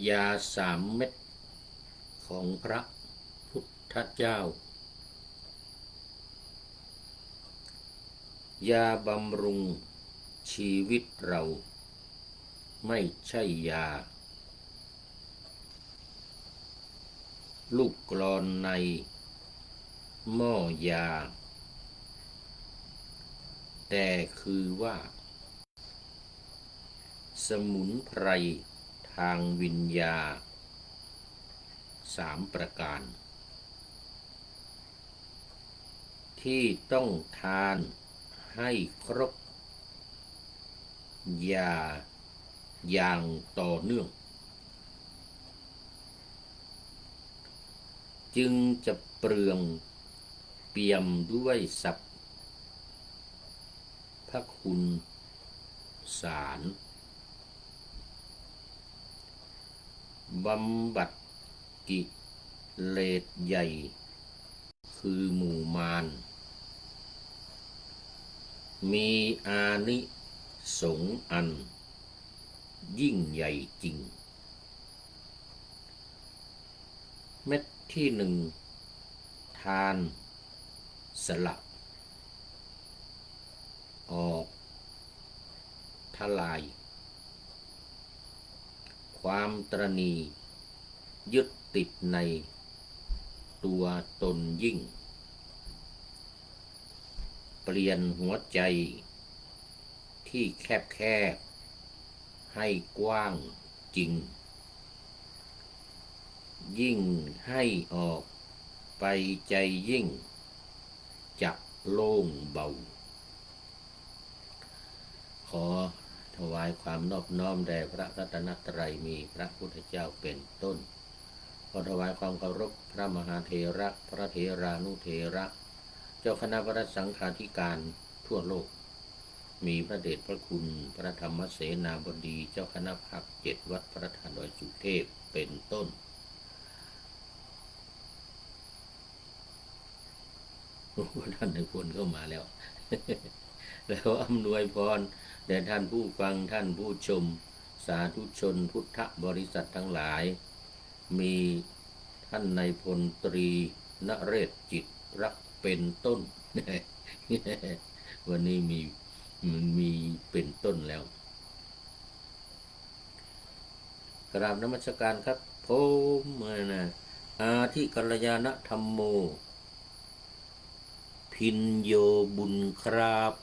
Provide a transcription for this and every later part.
ยา3 เม็ดของพระพุทธเจ้า ยาบำรุงชีวิตเราไม่ใช่ยาลูกกลอนในหม้อยาแต่คือว่าสมุนไพรทางวิญญา3 ประการที่ต้องทานให้ครบยาอย่างต่อเนื่องจึงจะเปลืองเปี่ยมด้วยสรรพคุณสารบำบัดกิเลสใหญ่คือหมู่มารมีอานิสงส์อันยิ่งใหญ่จริงเม็ดที่1ทานสละออกทลายความตระหนี่ยึดติดในตัวตนยิ่งเปลี่ยนหัวใจที่แคบให้กว้างจริงยิ่งให้ออกไปใจยิ่งจะโล่งเบาขอถวายความนอบน้อมแด่พระรัตนตรัยมีพระพุทธเจ้าเป็นต้นขอถวายความเคารพพระมหาเถระพระเถรานุเถระเจ้าคณะพระสังฆาธิการทั่วโลกมีพระเดชพระคุณพระธรรมเสนาบดีเจ้าคณะภาค7วัดพระธาตุดอยสุเทพเป็นต้นท่านในพลเข้ามาแล้ว แล้วอำนวยพรแด่ท่านผู้ฟังท่านผู้ชมสาธุชนพุทธบริษัททั้งหลายมีท่านในพลตรีนเรศจิตรักเป็นต้น วันนี้มีเป็นต้นแล้วกราบนมัสการครับผมอาทิกัลยาณธรรมโมพินโยบุญครับ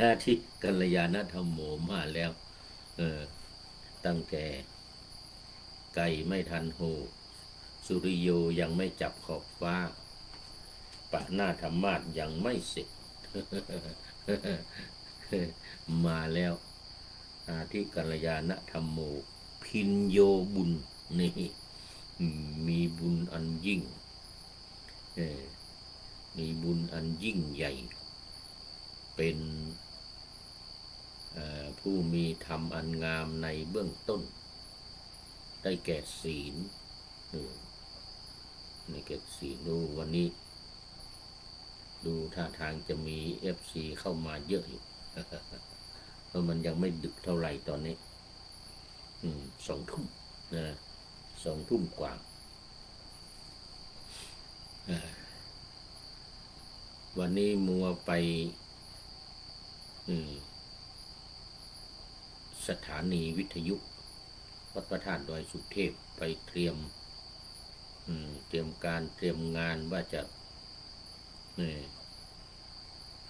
อาทิกัลยาณธรรมโมมาแล้วตั้งแต่ไก่ไม่ทันโหสุริโยยังไม่จับขอบฟ้าปะหน้าธรรมาสยังไม่เสร็จ มาแล้วอาทิกัลยาณธรรมโมพินโยบุญนี่มีบุญอันยิ่งมีบุญอันยิ่งใหญ่เป็นผู้มีธรรมอันงามในเบื้องต้นได้แก่ศีลในแก่ศีลดูวันนี้ดูท่าทางจะมี FC เข้ามาเยอะอยู่ เพราะมันยังไม่ดึกเท่าไหร่ตอนนี้2 ทุ่มนะ2 ทุ่มกว่าวันนี้มัวไปสถานีวิทยุวัดพระธาตุดอยสุเทพไปเตรียมการเตรียมงานว่าจะ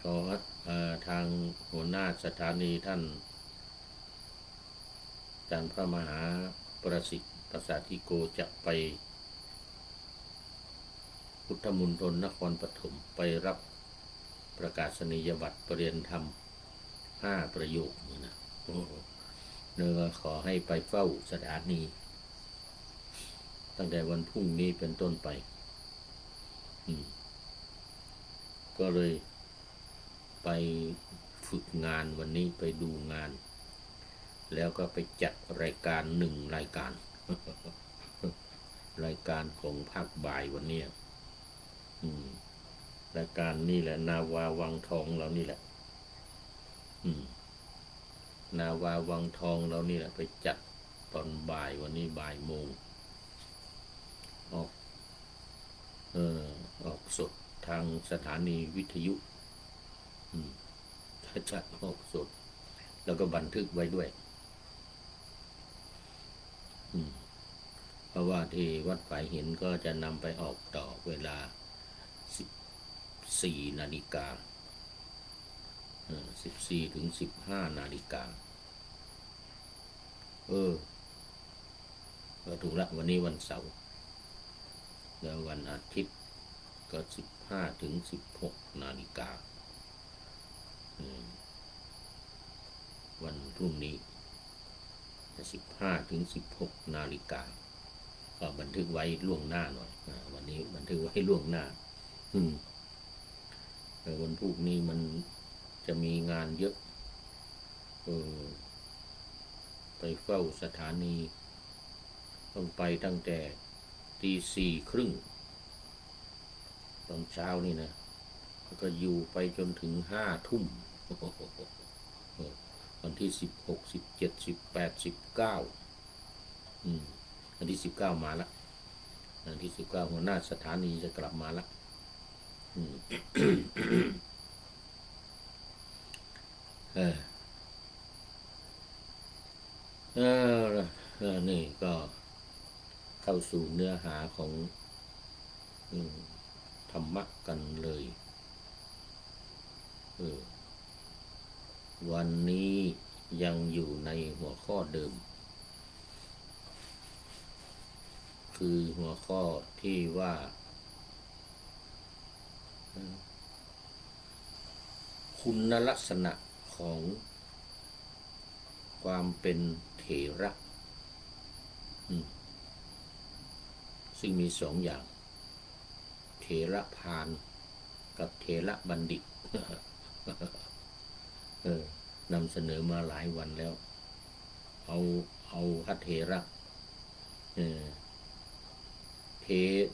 ขอทางหัวหน้าสถานีท่านอาจารย์พระมหาประสิทธิ์ประสาธิโกจะไปพุทธมณฑลนครปฐมไปรับประกาศนียบัตรปรริญญาธรรม5 ประโยคนะเนื้อขอให้ไปเฝ้าสถานีตั้งแต่วันพรุ่งนี้เป็นต้นไปก็เลยไปฝึกงานวันนี้ไปดูงานแล้วก็ไปจัดรายการ1 รายการ รายการของภาคบ่ายวันนี้รายการนี่แหละนาวาวังทองเรานี่แหละนาวาวังทองเรานี่แหละไปจัด ตอนบ่ายวันนี้บ่ายโมงออกออกสดทางสถานีวิทยุจัดออกสดแล้วก็บันทึกไว้ด้วยเพราะว่าที่วัดฝ่ายหินก็จะนำไปออกต่อเวลา14 นาฬิกา14 ถึง 15 นาฬิกาก็ถูกละวันนี้วันเสาร์แล้ววันอาทิตย์ก็15 ถึง 16 นาฬิกาวันพรุ่งนี้15 ถึง 16 นาฬิกาก็บันทึกไว้ล่วงหน้าหน่อยวันนี้บันทึกไว้ล่วงหน้าแต่วันพรุ่งนี้มันจะมีงานเยอะไปเฝ้าสถานีต้องไปตั้งแต่4:30ตอนเช้านี่นะแล้วก็อยู่ไปจนถึง5 ทุ่มวันที่16 17 18 19วันที่19มาละวันที่19หัวหน้าสถานีจะกลับมาละนี่ก็เข้าสู่เนื้อหาของธรรมะกันเลยวันนี้ยังอยู่ในหัวข้อเดิมคือหัวข้อที่ว่าคุณลักษณะของความเป็นเถระซึ่งมี2 อย่างเถระพาลกับเถระบัณฑิตนำเสนอมาหลายวันแล้วเอาพระเถระเ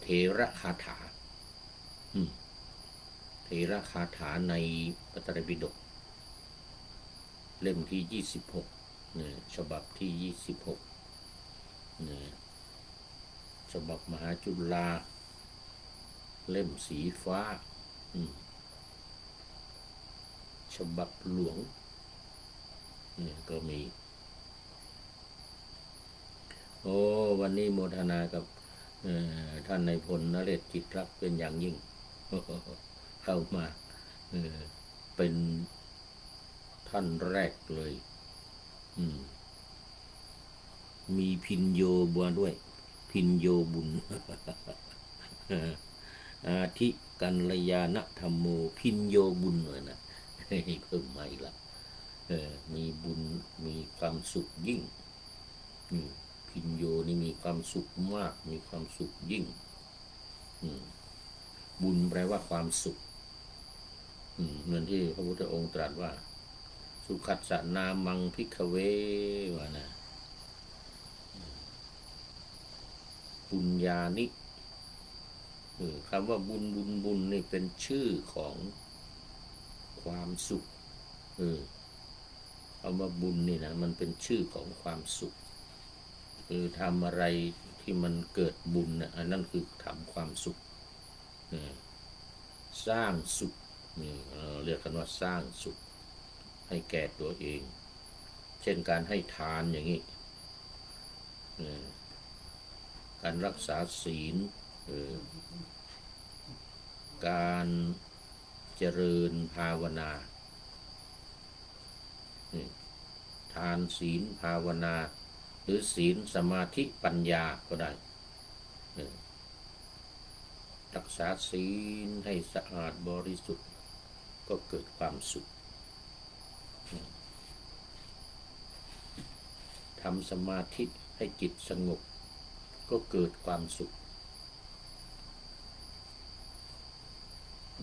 ถระคาถาเถระคาถาในพระไตรปิฎกเล่มที่26ฉบับที่26ฉบับมหาจุฬาเล่มสีฟ้าฉบับหลวงก็มีวันนี้โมทนากับท่านนายพลนเรศจิตรักเป็นอย่างยิ่งเข้ามาเป็นท่านแรกเลยมีพินโยบัวด้วยพินโยบุญอาทิกัลยาณธรรมโมพินโยบุญเลยนะเพิ่มมาอีกละมีบุญมีความสุขยิ่งพินโยนี่มีความสุขมากมีความสุขยิ่งบุญแปลว่าความสุขเหมือนที่พระพุทธองค์ตรัสว่าสุขัสสนามังภิกขเวว่านะบุญญานิคำว่าบุญนี่เป็นชื่อของความสุขคำว่าบุญนี่นะมันเป็นชื่อของความสุขทำอะไรที่มันเกิดบุญนะอันนั้นคือทำความสุขสร้างสุขนี่เรียกกันว่าสร้างสุขให้แก่ตัวเองเช่นการให้ทานอย่างนี้การรักษาศีลการเจริญภาวนาทานศีลภาวนาหรือศีลสมาธิปัญญาก็ได้รักษาศีลให้สะอาดบริสุทธิ์ก็เกิดความสุขทำสมาธิให้จิตสงบก็เกิดความสุข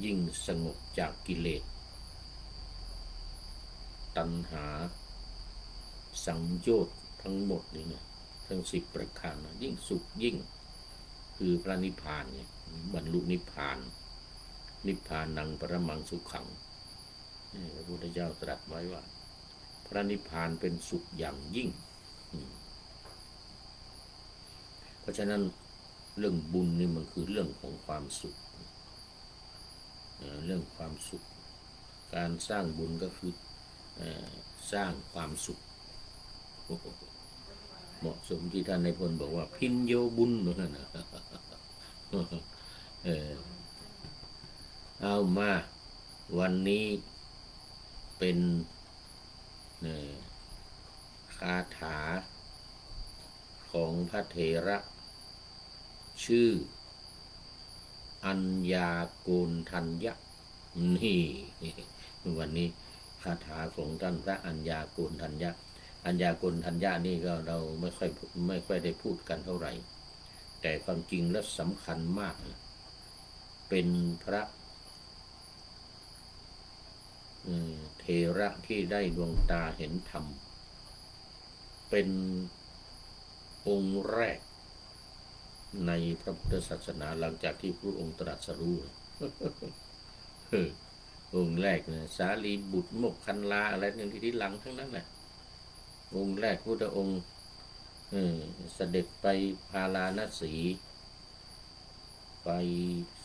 ยิ่งสงบจากกิเลสตัณหาสังโยชน์ทั้งหมดนี่นะทั้ง10 ประการนะยิ่งสุขยิ่งคือพระนิพพานเนี่ยบรรลุนิพพานนิพพานังปรมังสุขขังพระพุทธเจ้าตรัสไว้ว่าพระนิพพานเป็นสุขอย่างยิ่ง ราะฉะนั้นเรื่องบุญนี่มันคือเรื่องของความสุขเรื่องความสุขการสร้างบุญก็คือสร้างความสุขเหมาะสมที่ท่านในพลบอกว่าพินโยบุญนั่นนะเอามาวันนี้เป็นคาถาของพระเถระชื่ออัญญาโกณทัญญะนี่วันนี้คาถาของท่านพระอัญญาโกณทัญญะอัญญาโกณทัญญะนี่ก็เราไม่ค่อยได้พูดกันเท่าไหร่แต่ความจริงและสำคัญมากเป็นพระเถระที่ได้ดวงตาเห็นธรรมเป็นองค์แรกในพระพุทธศาสนาหลังจากที่พระองค์ตรัสรู้องค์แรกเนี่ยสารีบุตรโมกขันลาอะไรเนี่ยที่หลังทั้งนั้นแหละองค์แรกพุทธองค์เสด็จไปพาราณสีไป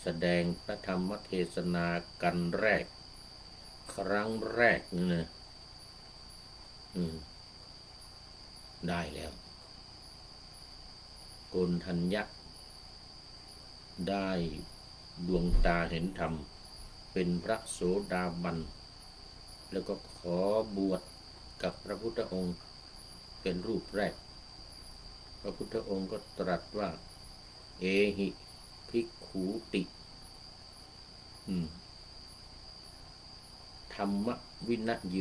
แสดงพระธรรมเทศนากันแรกครั้งแรกนี่นะได้แล้วโกณทัญญะได้ดวงตาเห็นธรรมเป็นพระโสดาบันแล้วก็ขอบวชกับพระพุทธองค์เป็นรูปแรกพระพุทธองค์ก็ตรัสว่าเอหิภิกขุติธรรมวินัยโย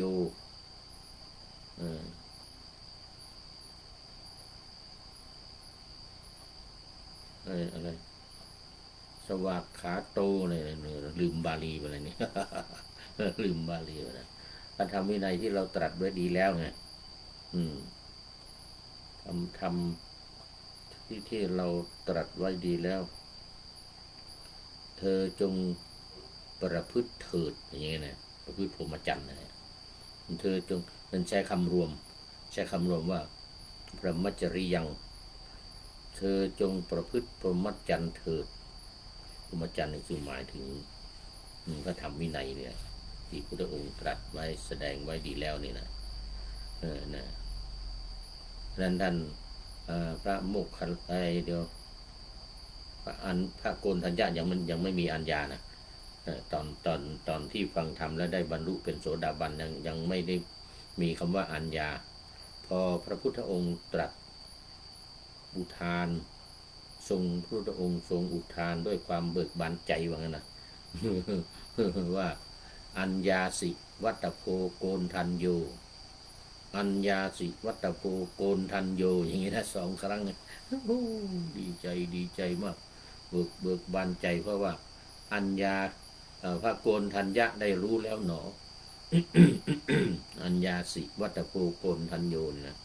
อะไรสวากขาโตอะไรลืมบาลีไปอะไรเนี่ยลืมบาลีไปแล้วพระธรรมวินัยที่เราตรัสไว้ดีแล้วไงทำที่เราตรัสไว้ดีแล้วเธอจงประพฤติเถิดอย่างเงี้ยนะประพฤติพรหมจรรย์นะเธอจงมันใช้คำรวมว่าพรหมจริยังเธอจงประพฤติพรหมจรรย์เถิดพรหมจรรย์นี่คือหมายถึงพระธรรมวินัยเนี่ยที่พระองค์ตรัสไว้แสดงไว้ดีแล้วนี่นะนั้นท่านพระโมกขันเดี๋ยวพระโกณทัญญะยังไม่มีอัญญานะตอนที่ฟังธรรมแล้วได้บรรลุเป็นโสดาบันยังไม่ได้มีคำว่าอัญญาพอพระพุทธองค์ตรัสอุทานทรงพระพุทธองค์ทรงอุทานด้วยความเบิกบานใจว่างั้นนะว่าอัญญาสิวัตโพโกณทัญโยอัญญาสิวัตโพโกณทัญโยอย่างนี้นะ2 ครั้งดีใจมากเบิกบานใจเพราะว่าอัญญาพระโกณทัญญะได้รู้แล้วหนอ อัญญาสิวัตโพโกณทัญโยนะ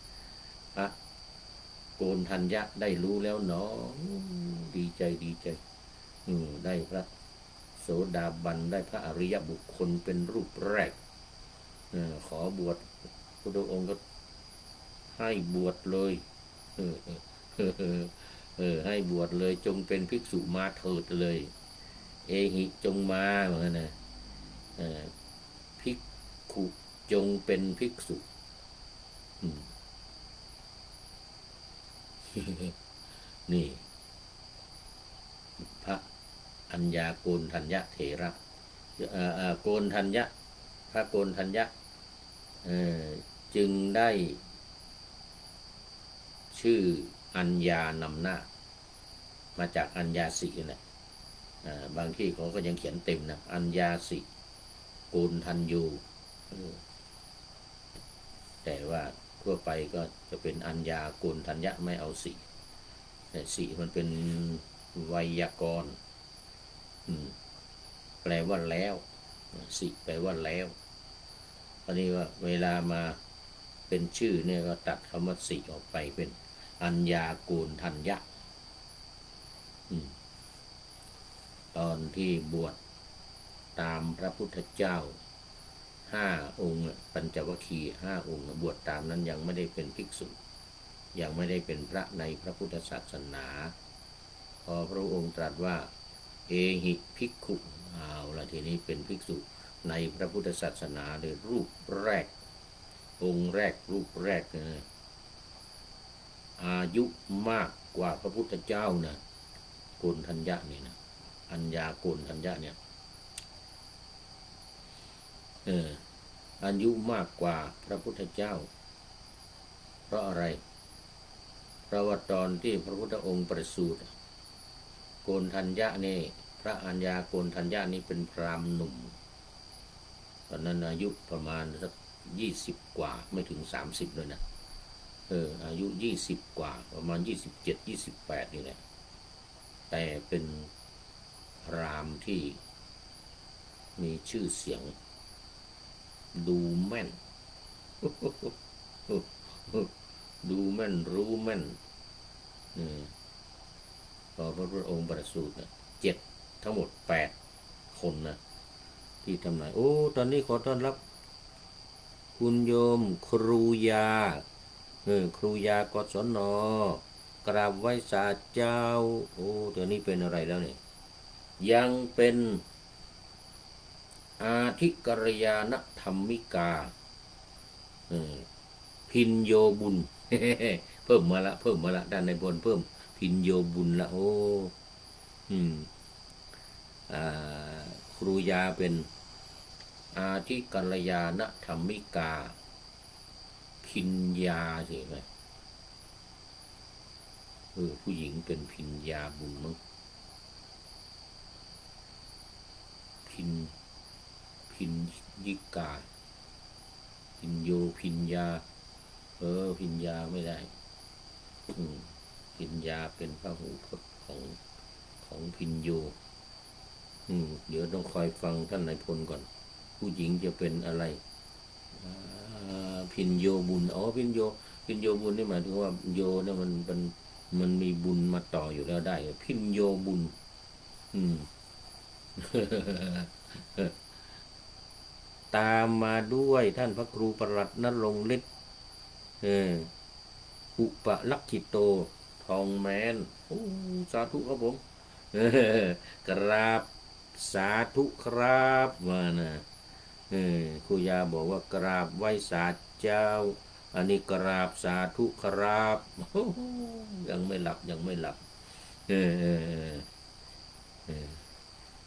พระโกณทัญญะได้รู้แล้วหนอดีใจได้พระโสดาบันได้พระอริยบุคคลเป็นรูปแรกขอบวชพระองค์ก็ให้บวชเลยให้บวชเลยจงเป็นภิกษุมาเถิดเลยเอหิจงมาเหมือนกันนะภิกขุจงเป็นภิกษุนี่พระอัญญาโกณทัญญะเถระโกณทัญญะพระโกณทัญญะจึงได้ชื่ออัญญานำหน้ามาจากอัญญาสินะบางที่เขาก็ยังเขียนเต็มนะอัญญาสิโกณทัญโยแต่ว่าทั่วไปก็จะเป็นอัญญาโกณทัญญะไม่เอาสิแต่สิมันเป็นไวยากรณ์แปลว่าแล้วสิแปลว่าแล้วอันนี้ว่าเวลามาเป็นชื่อเนี่ยก็ตัดคำว่าสิออกไปเป็นอัญญาโกณทัญญะตอนที่บวชตามพระพุทธเจ้า5 องค์ปัญจวัคคีย์5 องค์บวชตามนั้นยังไม่ได้เป็นภิกษุ ยังไม่ได้เป็นพระในพระพุทธศาสนา พอพระองค์ตรัสว่าเอหิภิกขุเอาละทีนี้เป็นภิกษุในพระพุทธศาสนาเลยรูปแรกองค์แรกรูปแรกอายุมากกว่าพระพุทธเจ้านะโกณทัญญะนี่นะอัญญาโกณทัญญะเนี่ยอายุมากกว่าพระพุทธเจ้าเพราะอะไรเพราะว่าตอนที่พระพุทธองค์ประสูติโกณทัญญะนี่พระอัญญาโกณทัญญะนี่เป็นพราหมณ์หนุ่มตอนนั้นอายุประมาณสัก20กว่าไม่ถึง30เลยนะอายุ20กว่าประมาณ27-28นี่แหละแต่เป็นพราหมณ์ที่มีชื่อเสียงดูแม่น ดูแม่นรู้แม่นพอพระพุทธองค์ประสูติ7ทั้งหมด8คนนะที่ทำนายโอ้ตอนนี้ขอต้อนรับคุณโยมครูยาครูยากศนกราบไหว้ศาลเจ้าโอ้ตัวนี้เป็นอะไรแล้วเนี่ยยังเป็นอาทิกัลยาณธรรมิกาพินโยบุญ เพิ่มมาละด้านในบนเพิ่มพินโยบุญละโอ้ครูยาเป็นอาทิกัลยาณธรรมิกาพิญญาใช่ไหมผู้หญิงเป็นพิญญาบุญมั้งพินยิกาพินโยพิญญาพิญญาไม่ได้พิญญาเป็นพหูพจน์ของพินโยเดี๋ยวต้องคอยฟังท่านนายพลก่อนผู้หญิงจะเป็นอะไรพินโยบุญพินโยบุญนี่หมายถึงว่าโยเนี่ยมันมีบุญมาต่ออยู่แล้วได้พินโยบุญตามมาด้วยท่านพระครูประหลัดณรงค์ฤทธิ์อุปลักขิโตทองแมนสาธุครับผมกราบสาธุครับว่านะครูยาบอกว่ากราบไหว้ศาลเจ้าอันนี้กราบสาธุครับยังไม่หลับ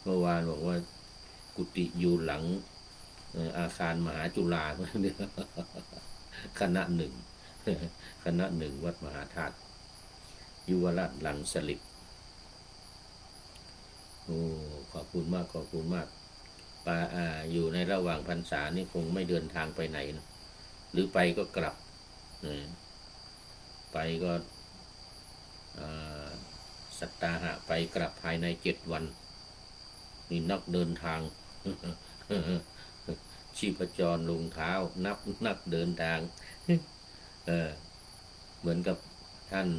เมื่อวานบอกว่ากุฏิอยู่หลังอาคารมหาจุฬาเนี่ยคณะหนึ่งวัดมหาธาตุยุวราชหลังสลิดขอบคุณมากป้าอยู่ในระหว่างพรรษานี่คงไม่เดินทางไปไหนนะหรือไปก็กลับไปก็สัตตาหะไปกลับภายใน7 วันนี่นักเดินทาง ชีพจรลงเท้านักเดินทางเหมือนกับท่าน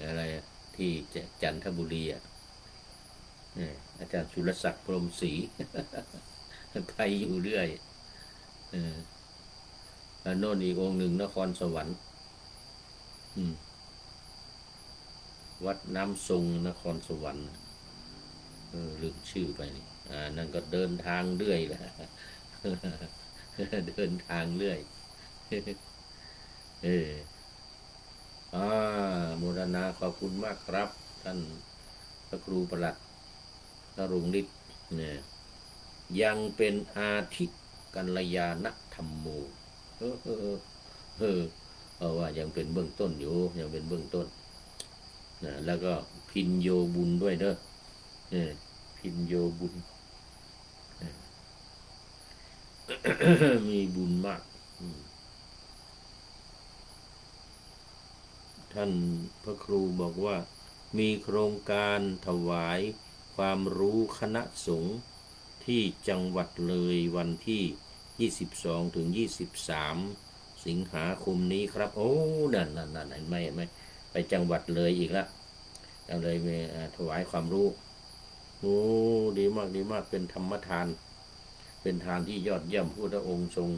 อะไรที่จันทบุรีอาจารย์สุรศักดิ์พรหมศรี ไปอยู่เรื่อยโน่นอีกองค์หนึ่งนครสวรรค์วัดน้ำทรงนครสวรรค์ลืมชื่อไปนี่นั่นก็เดินทางเรื่อยแหละ เดินทางเรื่อยโมทนาขอบคุณมากครับท่านพระครูประหลัดณรงค์ฤทธิ์เนี่ยยังเป็นอาทิกัลยาณธรรมโมว่ายังเป็นเบื้องต้นอยู่ยังเป็นเบื้องต้นนะแล้วก็พินโยบุญด้วยเด้อพินโยบุญ มีบุญมากท่านพระครูบอกว่ามีโครงการถวายความรู้คณะสงฆ์ที่จังหวัดเลยวันที่22 ถึง 23 สิงหาคมนี้ครับโอ้นั่นไม่ไปจังหวัดเลยอีกแล้วเลยมีถวายความรู้โอ้ดีมากเป็นธรรมทานเป็นทานที่ยอดเยี่ยมพระพุทธองค์ทรง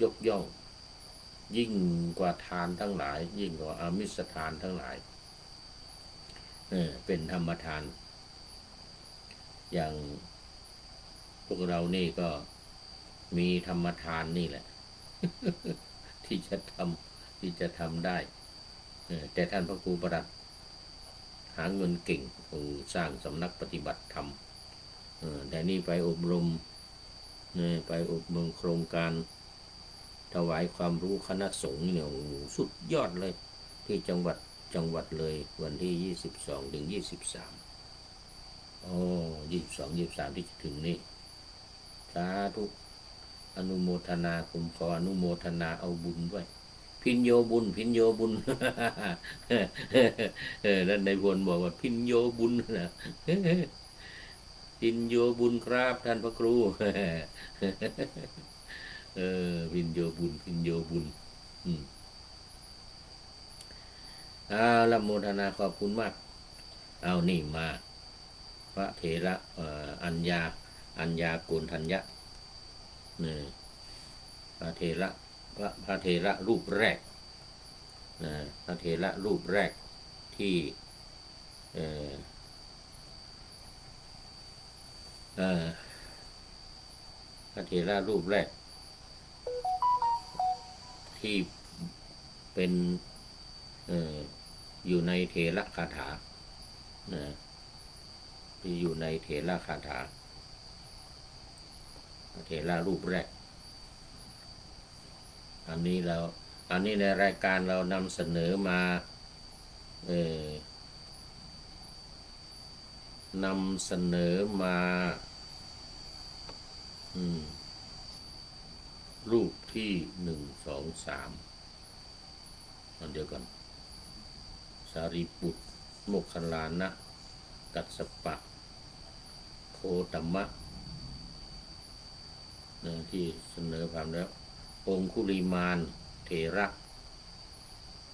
ยกย่อง ยิ่งกว่าทานทั้งหลายยิ่งกว่าอามิสทานทั้งหลายเป็นธรรมทานอย่างพวกเรานี่ก็มีธรรมทานนี่แหละที่จะทำได้แต่ท่านพระครูประหลัดหาเงินเก่งสร้างสำนักปฏิบัติธรรมแต่นี่ไปอบรมโครงการถวายความรู้คณะสงฆ์เนี่ยสุดยอดเลยที่จังหวัดเลยวันที่22 ถึง 2322 23ที่จะถึงนี้สาธุอนุโมทนาผมขออนุโมทนาเอาบุญด้วยพินโยบุญนั่นในบนบอกว่าพินโยบุญนะพินโยบุญครับท่านพระครูพินโยบุญละโมทนาขอบคุณมากเอานี่มาพระเถระอัญญาโกณทัญญะพระเถระรูปแรกพระเถระรูปแรกที่พระเถระรูปแรกที่เป็นอยู่ในเถระคาถาที่อยู่ในเถระคาถาเถระรูปแรกอันนี้ในรายการเรานำเสนอมานำเสนอมารูปที่1 2 3อันเดียวกันสารีบุตรโมคคัลลานะกัสสปะโคตมะที่เสนอความแล้วองคุลิมานเถระ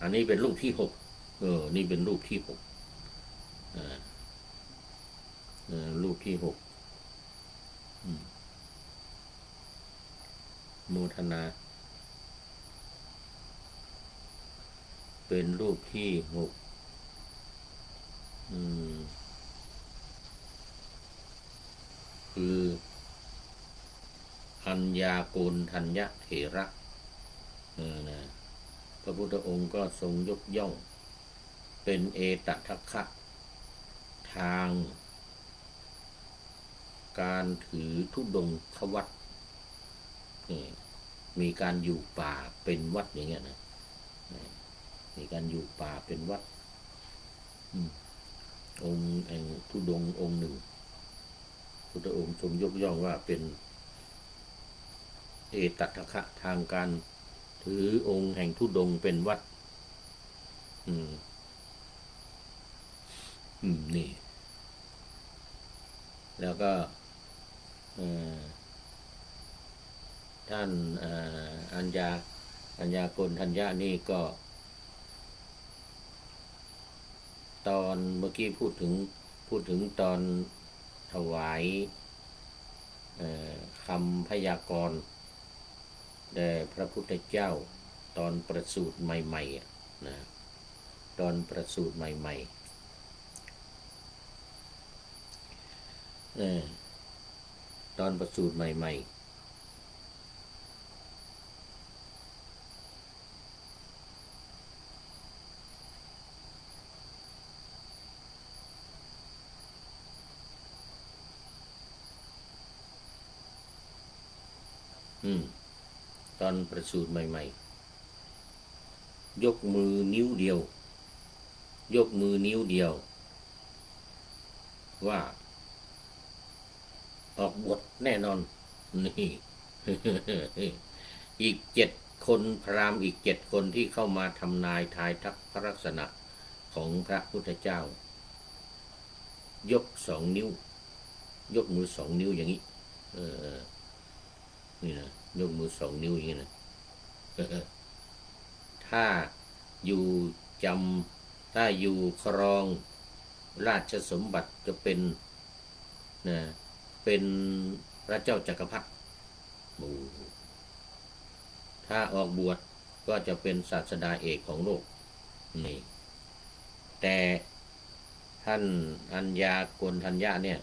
อันนี้เป็นรูปที่6นี่เป็นรูปที่6รูปที่6โมทนาเป็นรูปที่6คืออัญญาโกณทัญญะเถระพระพุทธองค์ก็ทรงยกย่องเป็นเอตทัคคะทางการถือธุดงควัตรมีการอยู่ป่าเป็นวัดอย่างเงี้ยนะมีการอยู่ป่าเป็นวัดองค์แห่งธุดงค์องค์หนึ่งพุทธองค์ทรงยกย่องว่าเป็นเอตทัคคะทางการถือองค์แห่งธุดงค์เป็นวัดนี่แล้วก็ท่านอัญญาโกณทัญญะนี่ก็ตอนเมื่อกี้พูดถึงตอนถวายคำพยากรณ์แด่พระพุทธเจ้าตอนประสูติใหม่ๆนะตอนประสูติใหม่ๆตอนประสูติใหม่ๆตอนประสูติใหม่ๆยกมือนิ้วเดียวว่าออกบทแน่นอนนี่ อีก7 คนพราหมณ์อีก7 คนที่เข้ามาทำนายทายทักพระลักษณะของพระพุทธเจ้ายก2 นิ้วยกมือ2 นิ้วอย่างนี้นี่นะยกมือ2 นิ้วอย่างนี้นะถ้าอยู่ครองราชสมบัติจะเป็นพระเจ้าจักรพรรดิถ้าออกบวช ก็จะเป็นศาสดาเอกของโลกนี่แต่ท่านอัญญาโกณฑัญญะเนี่ย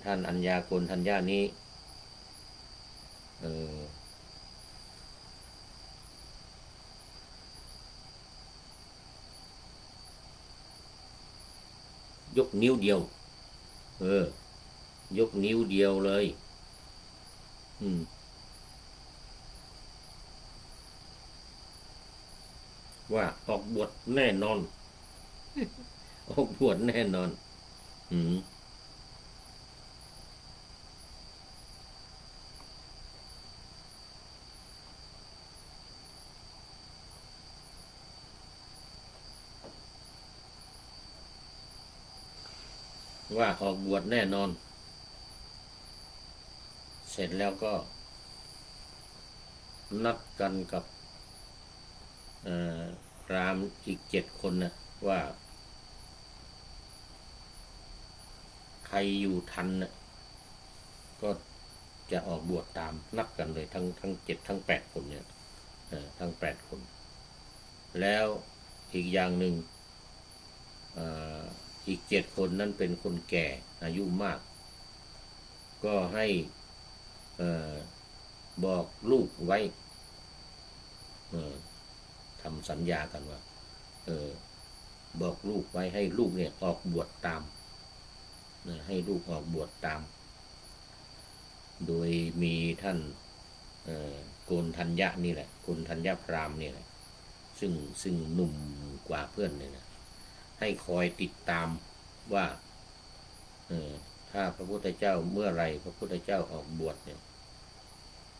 ท่านอัญญาโกณฑัญญะนี้ยกนิ้วเดียวยกนิ้วเดียวเลยว่าออกบวชแน่นอน ออกบวชแน่นอนว่าออกบวชแน่นอน เสร็จแล้วก็นัดกันกับพราหมณ์อีก7 คนนะว่าใครอยู่ทันนะก็จะออกบวชตามนับกันเลยทั้ง7ทั้ง8 คนเนี่ยทั้ง8 คนแล้วอีกอย่างหนึ่งอีก7 คนนั้นเป็นคนแก่อายุมากก็ให้บอกลูกไว้ทำสัญญากันว่าบอกลูกไว้ให้ลูกเนี่ยออกบวชตามให้ลูกออกบวชตามโดยมีท่านโกณฑัญญะนี่แหละโกณฑัญญะพราหมณ์นี่แหละซึ่งหนุ่มกว่าเพื่อนเลยนะให้คอยติดตามว่าถ้าพระพุทธเจ้าเมื่อไรพระพุทธเจ้าออกบวชเนี่ย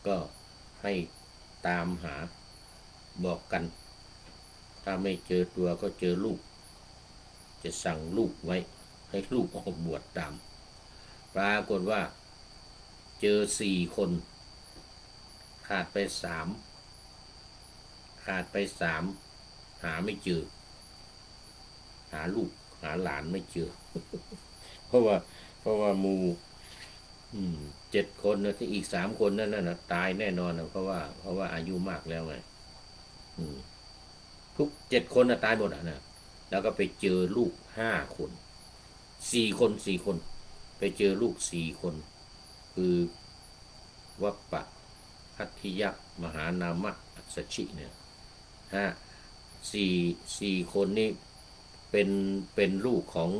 ก็ให้ตามหาบอกกันถ้าไม่เจอตัวก็เจอลูกจะสั่งลูกไว้ให้ลูกออกบวชตามปรากฏว่าเจอ4 คนขาดไป3หาไม่เจอหาลูกหาหลานไม่เจอ เพราะว่ามู7 คนนะที่อีก3 คนนั่นน่ะตายแน่นอนนะเพราะว่าอายุมากแล้วไงทุก7 คนตายหมดนะแล้วก็ไปเจอลูก5 คน4 คน ไปเจอลูก4 คนคือวัปปะพัทธิยะมหานามะอัสสชิเนี่ยสี่คนนี้เป็นลูกของ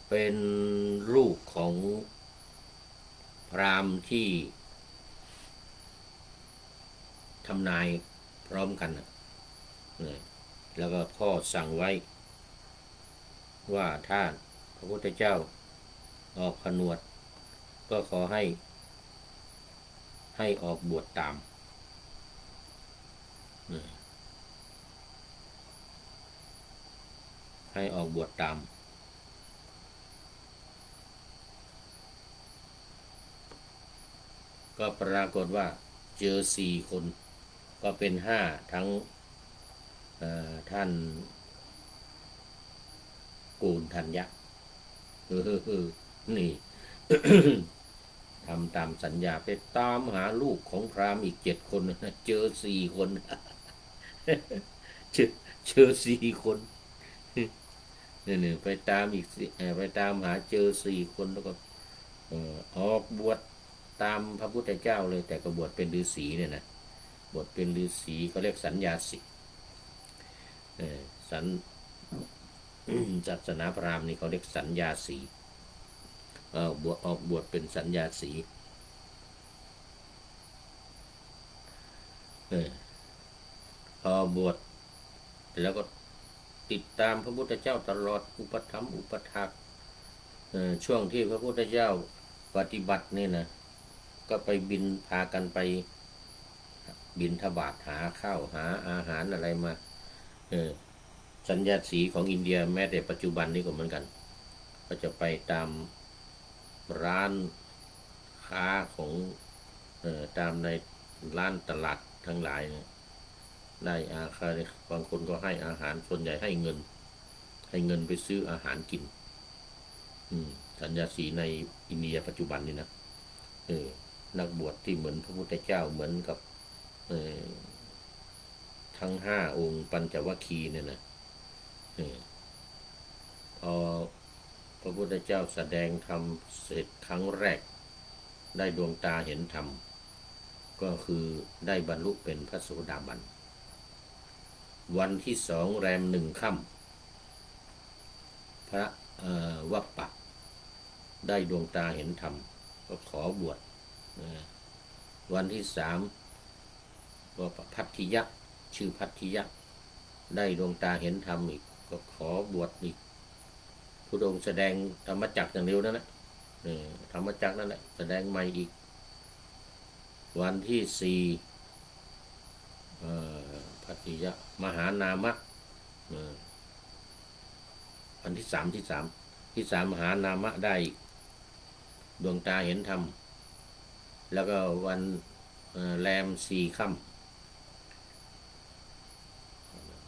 เป็นลูกของพราหมณ์ที่ทำนายพร้อมกันแล้วก็พ่อสั่งไว้ว่าถ้าพระพุทธเจ้าออกผนวดก็ขอให้ออกบวชตามให้ออกบวชตามก็ปรากฏว่าเจอ4 คนก็เป็น5ทั้งท่านโกณฑัญญะนี่ ทำตามสัญญาไปตามหาลูกของพราหมณ์อีก7 คนเจอ4 คนเจอ4 คนเนี่ยไปตามอีกไปตามหาเจอ4 คนแล้วก็ออกบวชตามพระพุทธเจ้าเลยแต่ก็บวชเป็นฤาษีเนี่ยนะบวชเป็นฤาษีเขาเรียกสัญญาสิกศาสนาพราหมณ์นี่เขาเรียกสัญญาสีออกบวชเป็นสัญญาสีพอบวชแล้วก็ติดตามพระพุทธเจ้าตลอดอุปถัมภ์อุปถากช่วงที่พระพุทธเจ้าปฏิบัตินี่นะก็ไปพากันไปบิณฑบาตหาข้าวหาอาหารอะไรมาสัญญาสีของอินเดียแม้แต่ปัจจุบันนี้ก็เหมือนกันก็จะไปตามร้านค้าของตามในร้านตลาดทั้งหลายได้บางคนก็ให้อาหารส่วนใหญ่ให้เงินไปซื้ออาหารกิน สัญญาสีในอินเดียปัจจุบันนี่นะนักบวชที่เหมือนพระพุทธเจ้าเหมือนกับทั้ง5 องค์ปัญจวัคคีย์เนี่ยนะพอพระพุทธเจ้าแสดงธรรมเสร็จครั้งแรกได้ดวงตาเห็นธรรมก็คือได้บรรลุเป็นพระโสดาบันวันที่2แรม1 ค่ำพระวัปปะได้ดวงตาเห็นธรรมก็ขอบวชวันที่3ก็พัทธิยะชื่อพัทธิยะได้ดวงตาเห็นธรรมอีกก็ขอบวชอีกพระองค์แสดงธรรมจักรอย่างเดียวนั่นแหละธรรมจักรนั่นแหละแสดงใหม่อีกวันที่4พัทธิยะมหานามะวันที่3มหานามะได้ดวงตาเห็นธรรมแล้วก็วันแรม4 ค่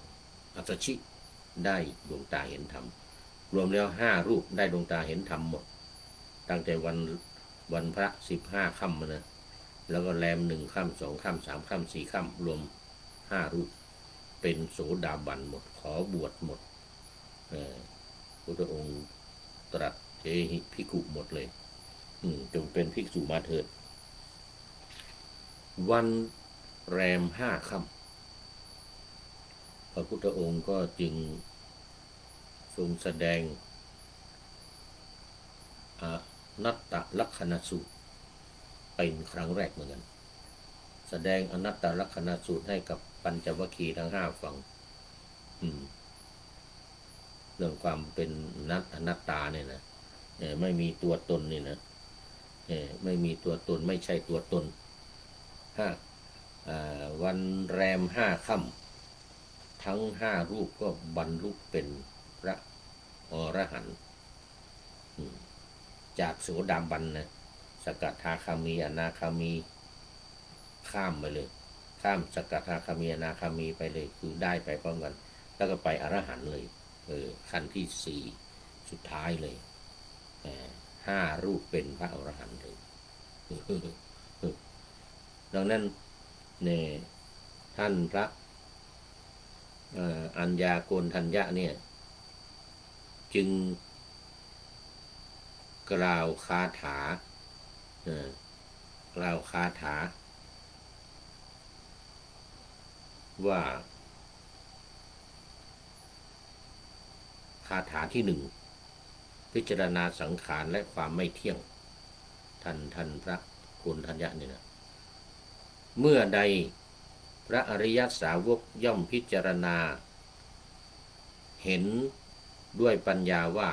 ำอัสสชิได้ดวงตาเห็นธรรมรวมแล้ว5 รูปได้ดวงตาเห็นธรรมหมดตั้งแต่วันพระ15 ค่ำนะแล้วก็แรม1 ค่ำ2 ค่ำ3 ค่ำ4 ค่ำรวม5 รูปเป็นโสดาบันหมดขอบวชหมดพระองค์ตรัสเทหิภิกขุหมดเลยจงเป็นภิกษุมาเถิดวันแรม5 ค่ำพระพุทธองค์ก็จึงทรงแสดงอนัตตลักขณสูตรเป็นครั้งแรกเหมือนกันแสดงอนัตตลักขณสูตรให้กับปัญจวัคคีย์ทั้ง5ฟังเรื่องความเป็นอนัตตาเนี่ยนะไม่มีตัวตนนี่นะไม่มีตัวตนไม่ใช่ตัวตนวันแรม5 ค่ำทั้ง5 รูปก็บรรลุเป็นพระอรหันต์จากโสดาบันนะสกทาคามีอนาคามีข้ามไปเลยข้ามสกทาคามีอนาคามีไปเลยคือได้ไปพร้อมกันแล้วก็ไปอรหันต์เลยขั้นที่4สุดท้ายเลย5 รูปเป็นพระอรหันต์เลยดังนั้นเนี่ยท่านพระอัญญาโกณฑัญญะเนี่ยจึงกล่าวคาถากล่าวคาถาว่าคาถาที่1พิจารณาสังขารและความไม่เที่ยงท่านพระโกณฑัญญะนี่นะเมื่อใดพระอริยสาวกย่อมพิจารณาเห็นด้วยปัญญาว่า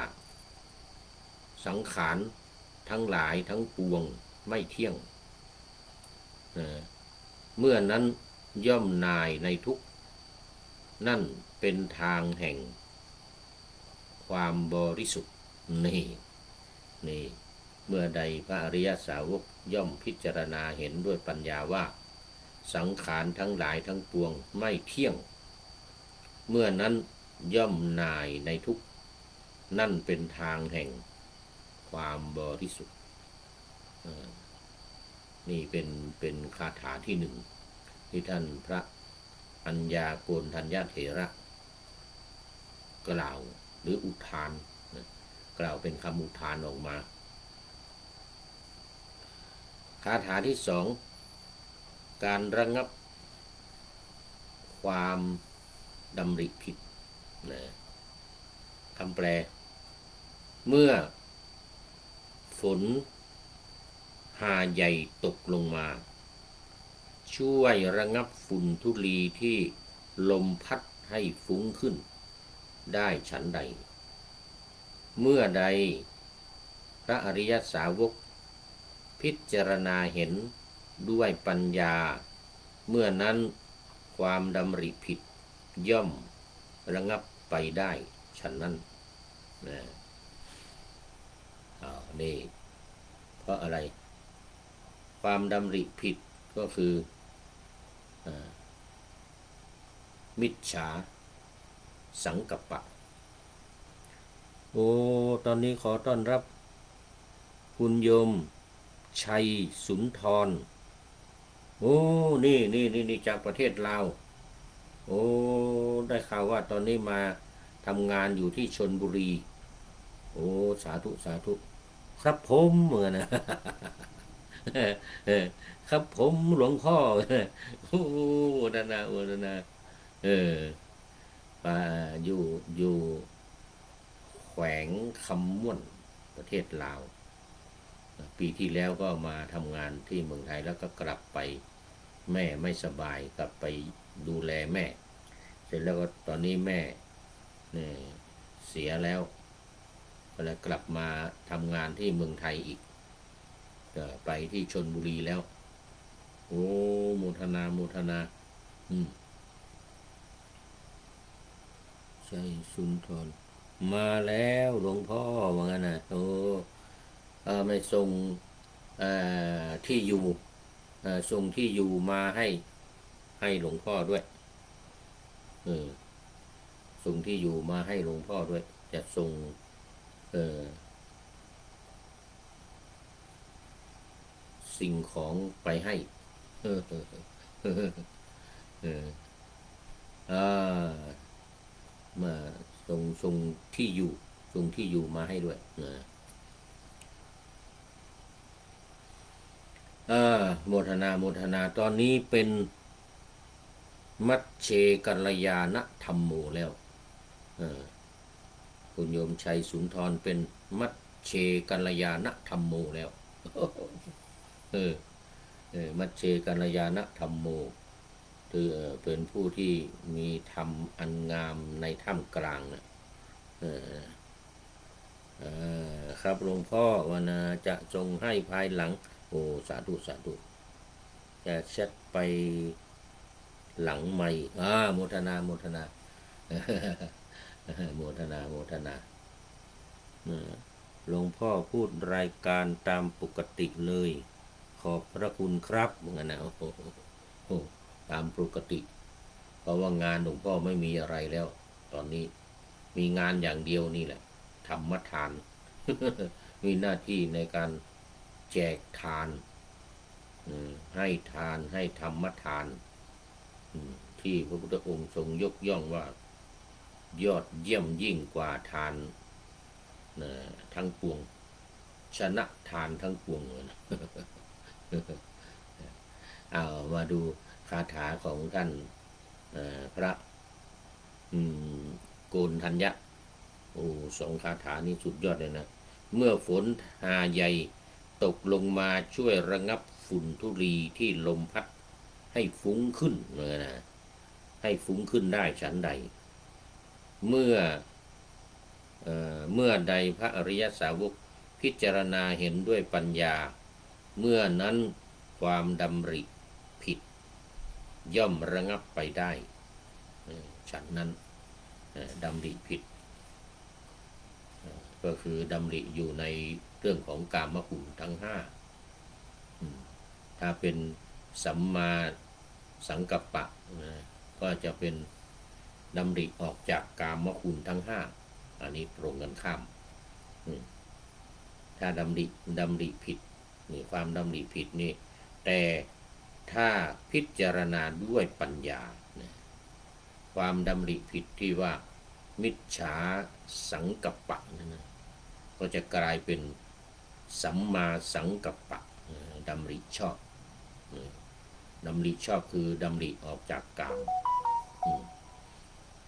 สังขารทั้งหลายทั้งปวงไม่เที่ยงเมื่อนั้นย่อมนายในทุกข์นั่นเป็นทางแห่งความบริสุทธิ์นี่เมื่อใดพระอริยสาวกย่อมพิจารณาเห็นด้วยปัญญาว่าสังขารทั้งหลายทั้งปวงไม่เที่ยงเมื่อนั้นย่อมนายในทุกข์นั่นเป็นทางแห่งความบริสุทธิ์นี่เป็นคาถาที่1ที่ท่านพระอัญญาโกณฑัญญเถระกล่าวหรืออุทานกล่าวเป็นคำอุทานออกมาคาถาที่2การระงับความดำริผิดคำแปลเมื่อฝนหาใหญ่ตกลงมาช่วยระงับฝุ่นธุลีที่ลมพัดให้ฟุ้งขึ้นได้ฉันใดเมื่อใดพระอริยสาวกพิจารณาเห็นด้วยปัญญาเมื่อนั้นความดำริผิดย่อมระงับไปได้ฉันนั้นนี่เพราะอะไรความดำริผิดก็คือมิจฉาสังกัปปะตอนนี้ขอต้อนรับ คุณโยมชัยสุนทรโอ้นี่จากประเทศลาวโอ้ได้ข่าวว่าตอนนี้มาทำงานอยู่ที่ชลบุรีโอ้สาธุสาธุครับผมเหมือนนะเออครับผมหลวงพ่อโอ้โอนานาโอนานาเออมาอยู่แขวงคำม่วนประเทศลาวปีที่แล้วก็มาทำงานที่เมืองไทยแล้วก็กลับไปแม่ไม่สบายกลับไปดูแลแม่เสร็จแล้วก็ตอนนี้แม่เนี่ยเสียแล้วก็เลยกลับมาทำงานที่เมืองไทยอีกไปที่ชลบุรีแล้วโอ้โมทนาโมทนาอืมใช่สุนทรมาแล้วหลวงพ่อว่างั้นนะโอ้ไม่ส่งที่อยู่ส่งที่อยู่มาให้หลวงพ่อด้วยเออส่งที่อยู่มาให้หลวงพ่อด้วยจะส่งเออสิ่งของไปให้เออเออเออเอออ่ามาส่งที่อยู่ส่งที่อยู่มาให้ด้วยโมทนาโมทนาตอนนี้เป็นมัชเชกัลยาณธรรมโมแล้วคุณโยมชัยสุนทรเป็นมัชเชกัลยาณธรรมโมแล้วเออมัชเชกัลยาณธรรมโมคือเป็นผู้ที่มีธรรมอันงามในถ้ำกลางนะครับหลวงพ่อวนาจะทรงให้ภายหลังโอ้สาธุสาธุจะแชทไปหลังไม่โมทนาโมทนาโมทนาโมทนาหลวงพ่อพูดรายการตามปกติเลยขอบพระคุณครับงั้นนะโอ้โหตามปกติเพราะว่างานหลวงพ่อไม่มีอะไรแล้วตอนนี้มีงานอย่างเดียวนี่แหละธรรมทาน มีหน้าที่ในการแจกทานให้ทานให้ธรรมทานที่พระพุทธองค์ทรงยกย่องว่ายอดเยี่ยมยิ่งกว่าทานทั้งปวงชนะทานทั้งปวงเลยนะเอามาดูคาถาของท่านพระโกนทัญญะโอ้สองคาถานี้สุดยอดเลยนะเมื่อฝนหาใหญ่ตกลงมาช่วยระงับฝุ่นธุลีที่ลมพัดให้ฟุ้งขึ้นเลยนะให้ฟุ้งขึ้นได้ฉันใดเมื่อใดพระอริยสาวกพิจารณาเห็นด้วยปัญญาเมื่อนั้นความดำริผิดย่อมระงับไปได้ฉันนั้นดำริผิดก็คือดำริอยู่ในเรื่องของกามคุณทั้งห้าถ้าเป็นสัมมาสังกัปปะก็จะเป็นดำริออกจากกามคุณทั้งห้าอันนี้ตรงกันข้ามถ้าดำริผิดนี่ความดำริผิดนี่แต่ถ้าพิจารณาด้วยปัญญาความดำริผิดที่ว่ามิจฉาสังกัปปะนั่นนะก็จะกลายเป็นสัมมาสังกัปปะดำริชอบดำริชอบคือดำริออกจากกาม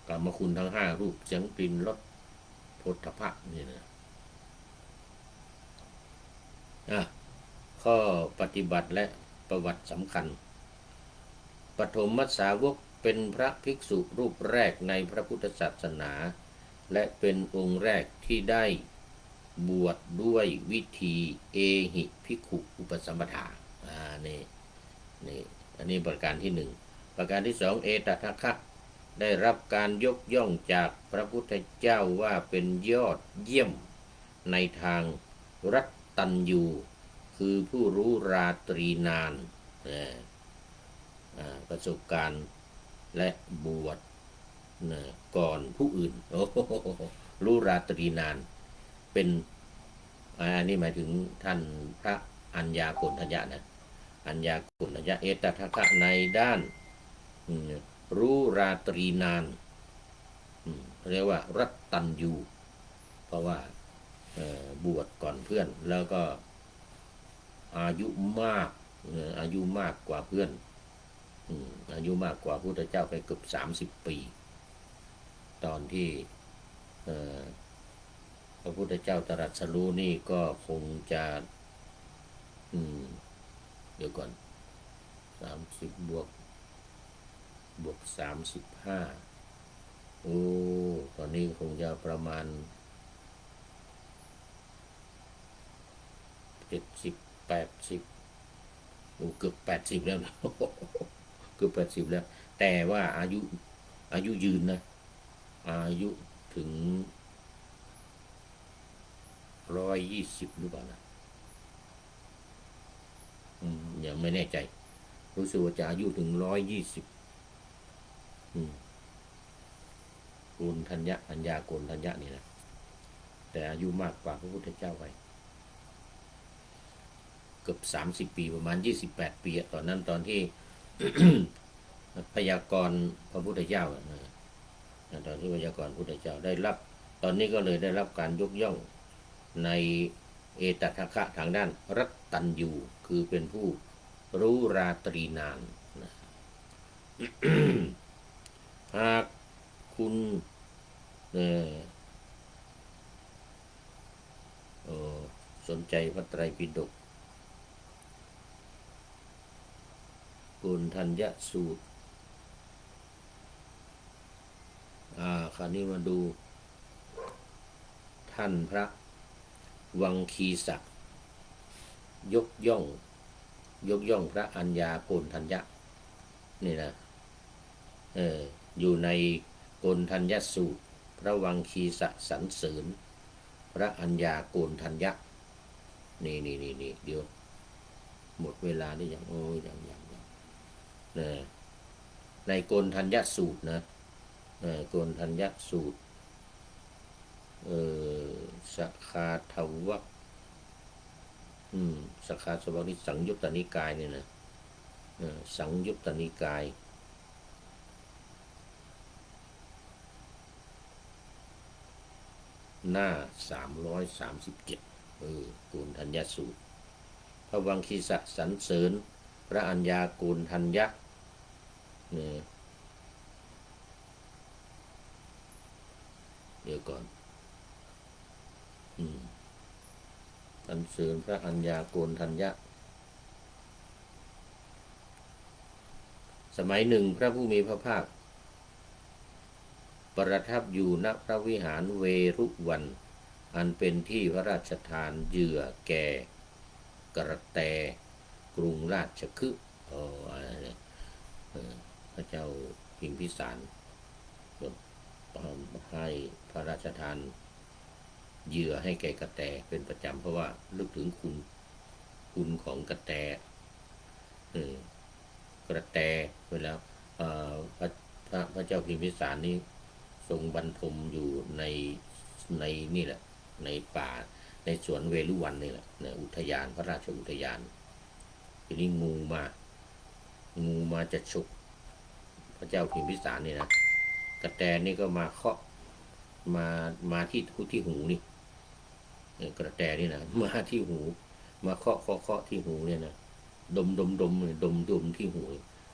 กามคุณทั้งห้ารูปเสียงกลิ่นรสโผฏฐัพพะนี่นะข้อปฏิบัติและประวัติสำคัญปฐมสาวกเป็นพระภิกษุรูปแรกในพระพุทธศาสนาและเป็นองค์แรกที่ได้บวชด้วยวิธีเอหิภิกขุอุปสัมปทานี่อันนี้ประการที่หนึ่งประการที่สองเอตทัคคะได้รับการยกย่องจากพระพุทธเจ้าว่าเป็นยอดเยี่ยมในทางรัตตัญญูคือผู้รู้ราตรีนานประสบการณ์และบวชก่อนผู้อื่นรู้ราตรีนานเป็น อันนี้หมายถึงท่านพระอัญญาโกณทัญญะนะอัญญาโกณทัญญะเอตทัคคะในด้านรู้ราตรีนานเรียกว่ารัตตัญญูเพราะว่าบวชก่อนเพื่อนแล้วก็อายุมากอายุมากกว่าเพื่อนอายุมากกว่าพระพุทธเจ้าไปเกือบ30 ปีตอนที่พระพุทธเจ้าตรัสรู้นี่ก็คงจะเดี๋ยวก่อน30 บวก 35โอ้ตอนนี้คงจะประมาณ70-80เกือบ80แล้วนะเกือบ80แล้วแต่ว่าอายุยืนนะอายุถึง120หรือเปล่านะยังไม่แน่ใจรู้สึกว่าจะอายุถึง120โกณทัญญะอัญญาโกณทัญญะนี่นะแต่อายุมากกว่าพระพุทธเจ้าไปเกือบ30 ปีประมาณ28 ปีตอนนั้นตอนที่ พยากรณ์พระพุทธเจ้าตอนที่พยากรณ์พระพุทธเจ้าได้รับตอนนี้ก็เลยได้รับการยกย่องในเอตทัคคะทางด้านรัตตัญญูคือเป็นผู้รู้ราตรีนานนะหากคุณสนใจพระไตรปิฎกโกณทัญญสูตรคราวนี้มาดูท่านพระวังคีศักดิ์ยกย่องพระอัญญาโกณทัญญะนี่นะอยู่ในโกณทัญญสูตรพระวังคีศักดิ์สรรเสริญพระอัญญาโกณทัญญะนี่เดี๋ยวหมดเวลาได้ยังยังในโกณทัญญสูตรนะโกณทัญญสูตรสคาทวัคสคาทวัคนี่สังยุตตนิกายเนี่ยนะสังยุตตนิกายหน้า337โกณทัญญสูตรพระวังคีศักดิ์สรรเสริญพระอัญญาโกณทัญญะเดี๋ยวก่อนสรรเสริญพระอัญญาโกณทัญญะสมัยหนึ่งพระผู้มีพระภาคประทับอยู่ณพระวิหารเวรุวันอันเป็นที่พระราชทานเหยื่อแก่กระแตกรุงราชคฤห์พระเจ้าพิมพิสารให้พระราชทานเหยื่อให้แก่กระแตเป็นประจำเพราะว่าลึกถึงคุณของกระแตกระแตไปแล้วพระเจ้าพิมพิสารนี้ทรงบรรทมอยู่ในนี่แหละในป่าในสวนเวรุวันนี่แหละอุทยานพระราชอุทยานทีนี้งูมาจะฉกพระเจ้าพิมพิสารนี่นะกระแตนี่ก็มาเคาะมาที่หูนี่กระแตนี่นะมาที่หูมาเคาะที่หูเนี่ยนะดมที่หู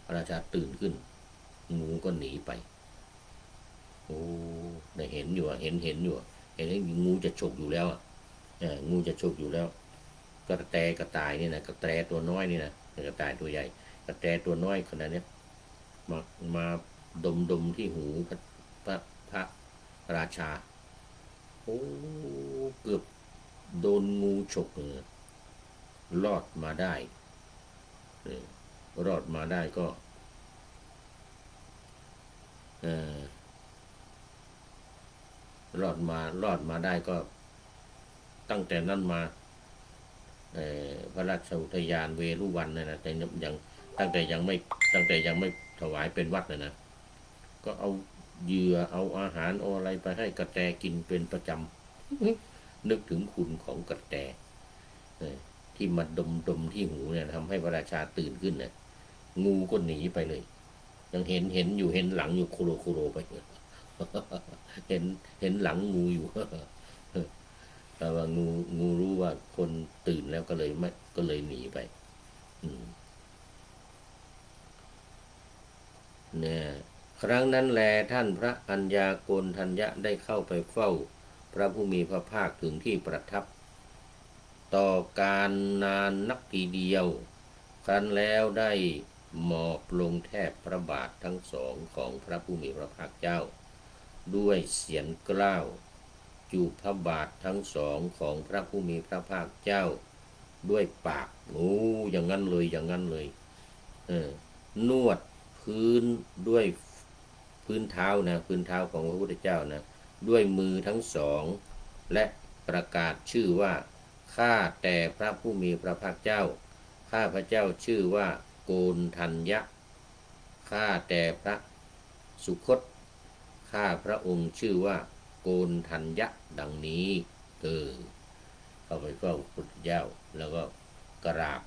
พระราชาตื่นขึ้นงูก็หนีไปโอ้ได้เห็นอยู่เห็นอยู่เห็นงูจะฉกอยู่แล้วงูจะฉกอยู่แล้วกระต่ายนี่นะกระแตตัวน้อยนี่นะกระต่ายตัวใหญ่กระแตตัวน้อยขนาดนี้มาดมที่หูพระราชาโอ้เกือบโดนงูฉกรอดมาได้ก็รอดมาได้ก็ตั้งแต่นั้นมาพระราชอุทยานเวรุวันนะแต่ยังตั้งแต่ยังไม่ถวายเป็นวัดนะก็เอาเหยื่อเอาอาหารเอาอะไรไปให้กระแตกินเป็นประจำ นึกถึงคุณของกระแตที่มาดมที่หูเนี่ยทำให้พระราชาตื่นขึ้นเนี่ยงูก็หนีไปเลยยังเห็นอยู่เห็นหลังอยู่โคโรไปเห็นเห็นหลังงูอยู่แต่ว่างูรู้ว่าคนตื่นแล้วก็เลยไม่ก็เลยหนีไปเนี่ยครั้งนั้นแลท่านพระอัญญาโกณฑัญญะได้เข้าไปเฝ้าพระผู้มีพระภาคถึงที่ประทับต่อการนานนักทีเดียวครั้นแล้วได้หมอบลงแทบพระบาททั้งสองของพระผู้มีพระภาคเจ้าด้วยเสียงกล้าวจูบพระบาททั้งสองของพระผู้มีพระภาคเจ้าด้วยปากอย่างนั้นเลยนวดพื้นด้วยพื้นเท้านะพื้นเท้าของพระพุทธเจ้านะด้วยมือทั้งสองและประกาศชื่อว่าข้าแต่พระผู้มีพระภาคเจ้าข้าพระเจ้าชื่อว่าโกณฑัญญะข้าแต่พระสุคตข้าพระองค์ชื่อว่าโกณฑัญญะดังนี้เข้าไปเฝ้าพระพุทธเจ้าแล้วก็กราบ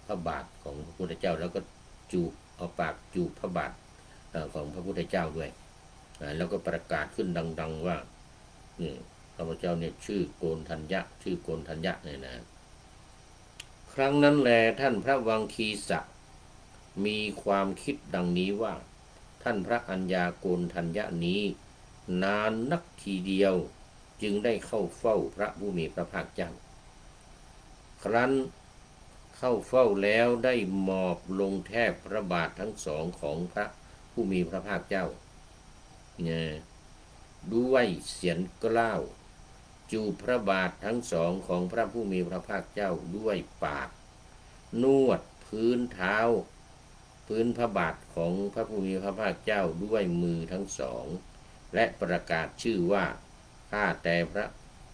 พระบาทของพระพุทธเจ้าแล้วก็จูบเอาปากจูบพระบาทของพระพุทธเจ้าด้วยแล้วก็ประกาศขึ้นดังๆว่าข้าพเจ้าเนี่ยชื่อโกณฑัญญะชื่อโกณฑัญญะเนี่ยนะครั้งนั้นแลท่านพระวังคีสะมีความคิดดังนี้ว่าท่านพระอัญญาโกณฑัญญะนี้นานนักทีเดียวจึงได้เข้าเฝ้าพระผู้มีพระภาคเจ้าครั้นเข้าเฝ้าแล้วได้หมอบลงแทบพระบาททั้งสองของพระผู้มีพระภาคเจ้าด้วยเสียงกล้าวจูบพระบาททั้งสองของพระผู้มีพระภาคเจ้าด้วยปากนวดพื้นเท้าพื้นพระบาทของพระผู้มีพระภาคเจ้าด้วยมือทั้งสองและประกาศชื่อว่าข้าแต่พระ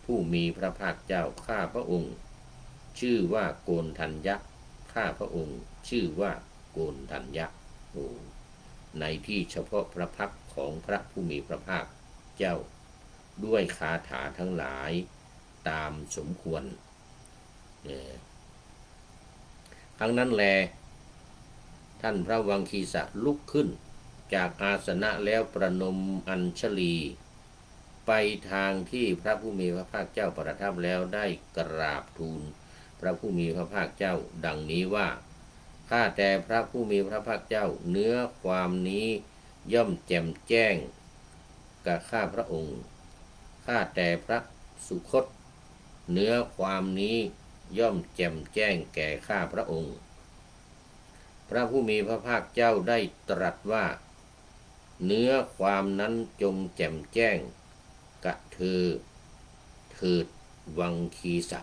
ผู้มีพระภาคเจ้าข้าพระองค์ชื่อว่าโกณฑัญญะข้าพระองค์ชื่อว่าโกณฑัญญะในที่เฉพาะพระพักของพระผู้มีพระภาคเจ้าด้วยคาถาทั้งหลายตามสมควรทั้งนั้นแลท่านพระวังคีสะลุกขึ้นจากอาสนะแล้วประนมอัญชลีไปทางที่พระผู้มีพระภาคเจ้าประทับแล้วได้กราบทูลพระผู้มีพระภาคเจ้าดังนี้ว่าข้าแต่พระผู้มีพระภาคเจ้าเนื้อความนี้ย่อมแจ่มแจ้งกับข้าพระองค์ข้าแต่พระสุคตเนื้อความนี้ย่อมแจ่มแจ้งแก่ข้าพระองค์พระผู้มีพระภาคเจ้าได้ตรัสว่าเนื้อความนั้นจงแจ่มแจ้งกะเธอเถิดวังคีสะ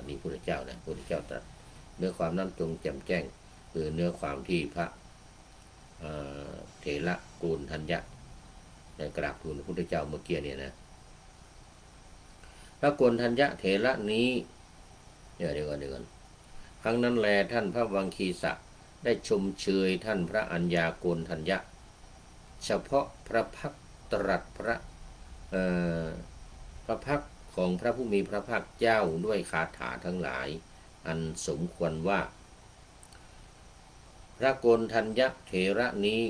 นี่พระพุทธเจ้านะพระพุทธเจ้าตรัสเนื้อความนั้นจงแจ่มแจ้งคือเนื้อความที่พระเถระโกณฑัญญะได้กราบทูลพระพุทธเจ้าเมื่อกี้เนี่ยนะพระโกณฑัญญะเถระนี้เดี๋ยวก่อนครั้งนั้นแลท่านพระวังคีสะได้ชมเชยท่านพระอัญญาโกณฑัญญะเฉพาะพระพักตรัสพระพักของพระผู้มีพระภาคเจ้าด้วยคาถาทั้งหลายอันสมควรว่าพระโกณฑัญญะเถระนี้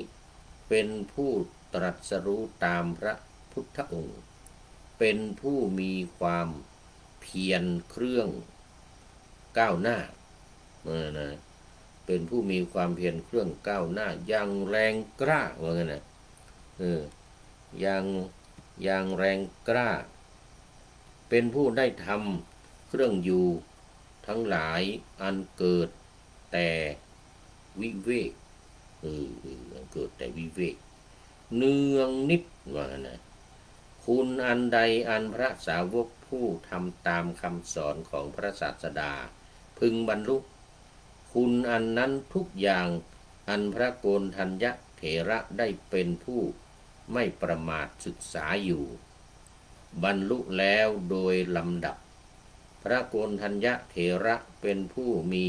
เป็นผู้ตรัสรู้ตามพระพุทธองค์เป็นผู้มีความเพียรเครื่องก้าวหน้าเป็นผู้มีความเพียรเครื่องก้าวหน้าอย่างแรงกล้าว่างั้นนะอย่างแรงกล้าเป็นผู้ได้ทำเครื่องอยู่ทั้งหลายอันเกิดแต่วิเวกเกิดแต่วิเวกเนืองนิดว่างั้นนะคุณอันใดอันพระสาวกผู้ทำตามคำสอนของพระศาสดาพึงบรรลุคุณอันนั้นทุกอย่างอันพระโกณฑัญญะเถระได้เป็นผู้ไม่ประมาทศึกษาอยู่บรรลุแล้วโดยลำดับพระโกณฑัญญะเถระเป็นผู้มี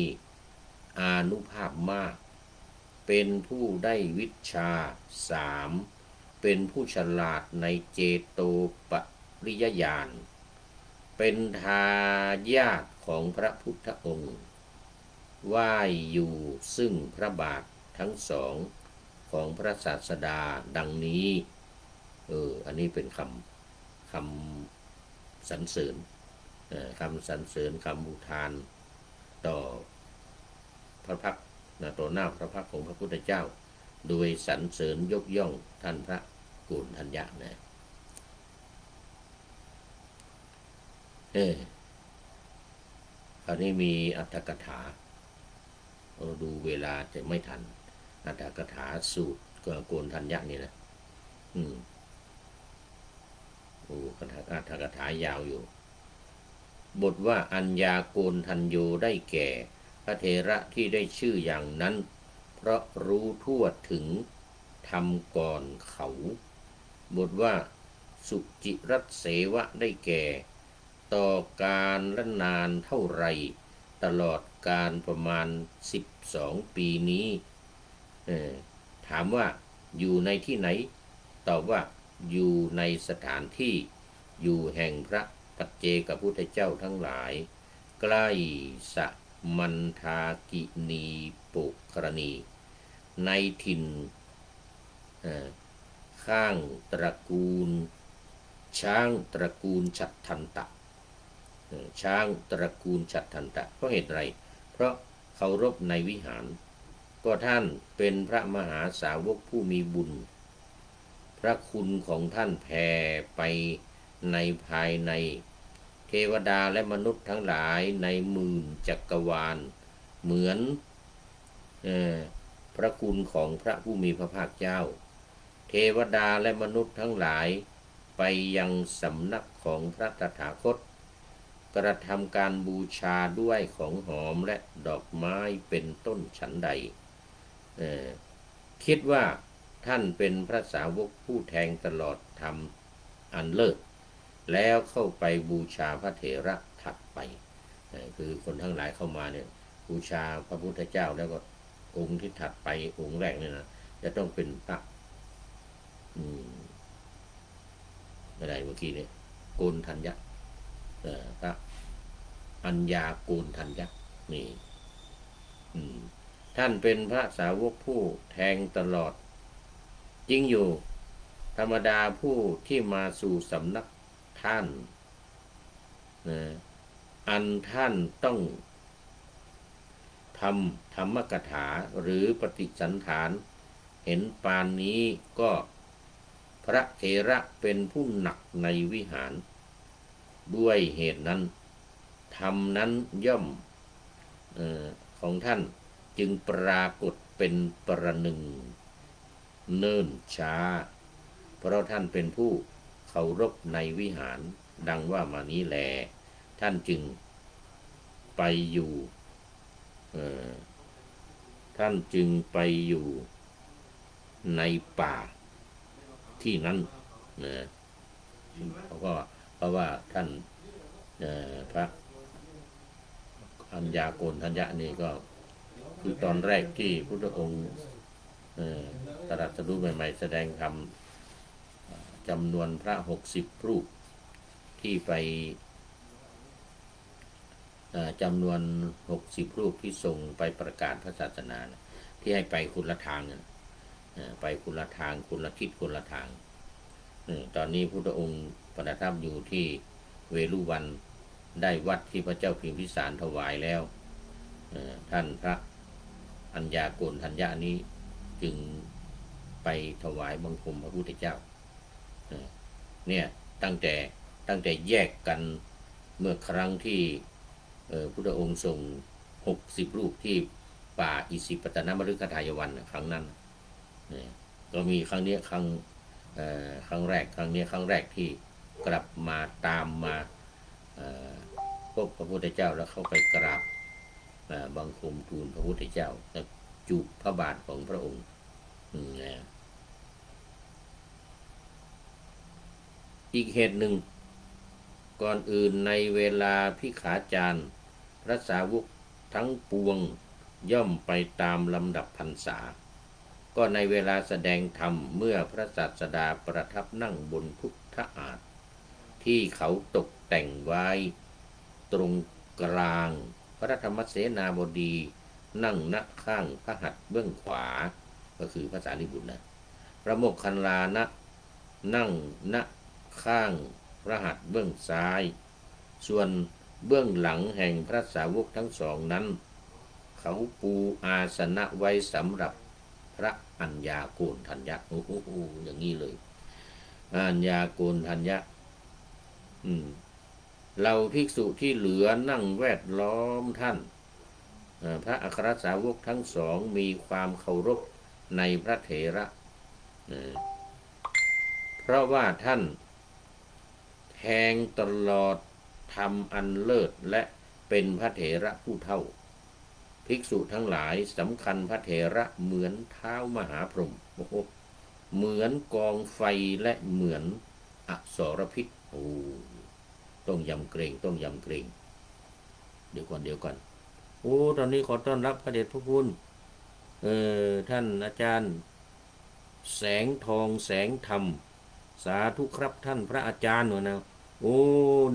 อานุภาพมากเป็นผู้ได้วิชชา3เป็นผู้ฉลาดในเจโตปริยญาณ เป็นทายาทของพระพุทธองค์ไหว้อยู่ซึ่งพระบาททั้งสองของพระศาสดาดังนี้อันนี้เป็นคำสรรเสริญคำสรรเสริญคำอุทานต่อพระพักตร์ต่อหน้าพระพักตร์ของพระพุทธเจ้าโดยสรรเสริญยกย่องท่านพระโกณฑัญญะนะคราวนี้มีอัตถกถาเราดูเวลาจะไม่ทันอัตถกถาสูตรโกณฑัญญะนี่นะอัตถกถายาวอยู่บทว่าอัญญาโกณฑัญโญได้แก่พระเถระที่ได้ชื่ออย่างนั้นเพราะรู้ทั่วถึงธรรมก่อนเขาบทว่าสุจิรัตเสวะได้แก่ต่อการละนานเท่าไรตลอดการประมาณ12 ปีนี้ถามว่าอยู่ในที่ไหนตอบว่าอยู่ในสถานที่อยู่แห่งพระปัจเจกพุทธเจ้าทั้งหลายใกล้สมันทากินีปุกรณี ในถิ่นข้างตระกูลช้างตระกูลฉัตรทันตะช้างตระกูลฉัตรทันตะเพราะเหตุไรเพราะเคารพในวิหารก็ท่านเป็นพระมหาสาวกผู้มีบุญพระคุณของท่านแผ่ไปในภายในเทวดาและมนุษย์ทั้งหลายในหมื่นจักรวาลเหมือนพระคุณของพระผู้มีพระภาคเจ้าเทวดาและมนุษย์ทั้งหลายไปยังสำนักของพระตถาคตกระทำการบูชาด้วยของหอมและดอกไม้เป็นต้นฉันใดคิดว่าท่านเป็นพระสาวกผู้แทงตลอดธรรมอันเลิศแล้วเข้าไปบูชาพระเถระถัดไปคือคนทั้งหลายเข้ามาเนี่ยบูชาพระพุทธเจ้าแล้วก็องค์ที่ถัดไปองค์แรกเนี่ยนะจะต้องเป็นพระอะไรเมื่อกี้เนี่ยโกณฑัญญะพระอัญญาโกณฑัญญะนี่ท่านเป็นพระสาวกผู้แทงตลอดจริงอยู่ธรรมดาผู้ที่มาสู่สำนักท่านอันท่านต้องทำธรรมกถาหรือปฏิสันฐานเห็นปานนี้ก็พระเถระเป็นผู้หนักในวิหารด้วยเหตุนั้นธรรมนั้นย่อมของท่านจึงปรากฏเป็นประหนึ่งเนิ่นช้าเพราะท่านเป็นผู้เคารพในวิหารดังว่ามานี้แลท่านจึงไปอยู่ท่านจึงไปอยู่ในป่าที่นั้นเพราะว่าท่านพระอัญญาโกณฑัญญะนี่ก็คือตอนแรกที่พุทธองค์ตรัสรู้ใหม่ๆแสดงธรรมจำนวนพระ60 รูปที่ไปจำนวน60 รูปที่ส่งไปประกาศพระศาสนาที่ให้ไปคนละทางไปคนละทางคนละทิศคนละทางตอนนี้พุทธองค์ประทับอยู่ที่เวฬุวันได้วัดที่พระเจ้าพิมพิสารถวายแล้วท่านพระอัญญาโกณฑัญญะนี้จึงไปถวายบังคมพระพุทธเจ้าเนี่ยตั้งแต่แยกกันเมื่อครั้งที่พุทธองค์ทรง60 รูปที่ป่าอิสิปตนมฤคทายวันครั้งนั้นก็มีครั้งนี้ครั้งแรกครั้งนี้ครั้งแรกที่กลับมาตามมาพบพระพุทธเจ้าแล้วเข้าไปกราบบังคมทูลพระพุทธเจ้าแล้วจูบพระบาทของพระองค์อีกเหตุหนึ่งก่อนอื่นในเวลาพิขาจารพระสาวกทั้งปวงย่อมไปตามลำดับพรรษาก็ในเวลาแสดงธรรมเมื่อพระศาสดาประทับนั่งบนพุทธอาฏที่เขาตกแ แต่งไว้ตรงกลางพระธรรมเสนาบดีนั่งณข้างพระหัตถ์เบื้องขวาก็คือพระสารีบุตรนะพระโมคคัลลานะนั่งณข้างพระหัตถ์เบื้องซ้ายส่วนเบื้องหลังแห่งพระสาวกทั้งสองนั้นเขาปูอาสนะไว้สำหรับพระอัญญาโกณทัญญะโอ้โหอย่างนี้เลยอัญญาโกณทัญญะเราภิกษุที่เหลือนั่งแวดล้อมท่านพระอัครสาวกทั้งสองมีความเคารพในพระเถระเพราะว่าท่านแทงตลอดธรรมอันเลิศและเป็นพระเถระผู้เท่าภิกษุทั้งหลายสำคัญพระเถระเหมือนเท้ามหาพรหมโอ้โหเหมือนกองไฟและเหมือนอสรพิษโอ้ต้องยำเกรงต้องยำเกรงเดี๋ยวก่อนโอ้ตอนนี้ขอต้อนรับพระเดชพระคุณท่านอาจารย์แสงทองแสงธรรมสาธุครับท่านพระอาจารย์หนูนะโอ้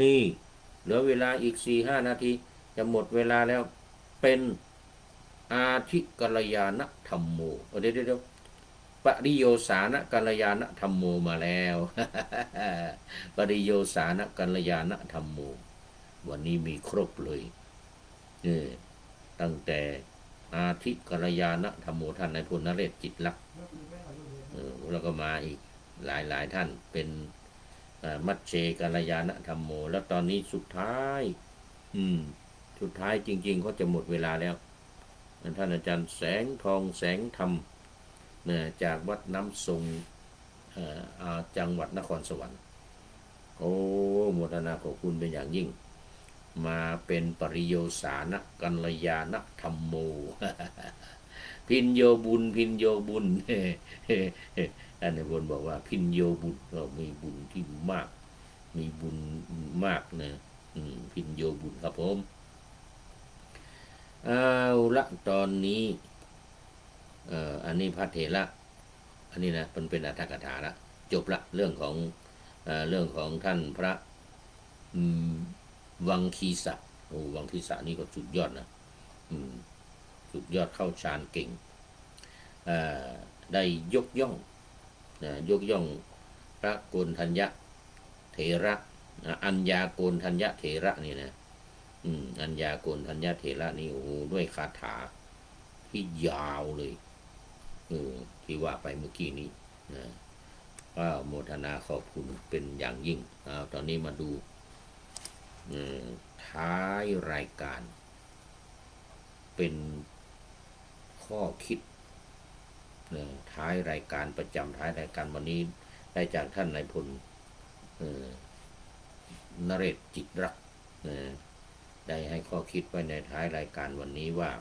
นี่เหลือเวลาอีก 4-5 นาทีจะหมดเวลาแล้วเป็นอาทิกัลยาณธรรมโมเดี๋ยวปริโยสานกัลยาณธรรมโมมาแล้วปริโยสานกัลยาณธรรมโมวันนี้มีครบเลยตั้งแต่อาทิกัลยาณธรรมโมท่านนายพลนเรศจิตลักษณ์แล้วก็มาอีกหลายท่านเป็นมัชเชกัลยาณธรรมโมแล้วตอนนี้สุดท้ายจริงๆเขาจะหมดเวลาแล้วท่านอาจารย์แสงทองแสงธรรมจากวัดน้ำทรงจังหวัดนครสวรรค์โอ้โมทนาขอบคุณเป็นอย่างยิ่งมาเป็นปริโยสานกัลยาณธรรมโมพินโยบุญท่านในบนบอกว่าพินโยบุญก็มีบุญที่มากมีบุญมากนะพินโยบุญครับผมเอาละตอนนี้อันนี้พระเถระอันนี้นะเป็นอรรถกถาละจบละเรื่องของท่านพระวังคีสะโอ้วังคีสะนี่ก็สุดยอดนะสุดยอดเข้าฌานเก่งได้ยกย่องพระโกณทัญญะเถระอัญญาโกณทัญญะเถระนี่นะอัญญาโกณทัญญะเถระนี่โอ้ด้วยคาถาที่ยาวเลยที่ว่าไปเมื่อกี้นี้นะก็โมทนาขอบคุณเป็นอย่างยิ่งตอนนี้มาดูท้ายรายการเป็นข้อคิดท้ายรายการประจำท้ายรายการวันนี้ได้จากท่านนายพลนเรศจิตรักได้ให้ข้อคิดไว้ในท้ายรายการวันนี้ว่า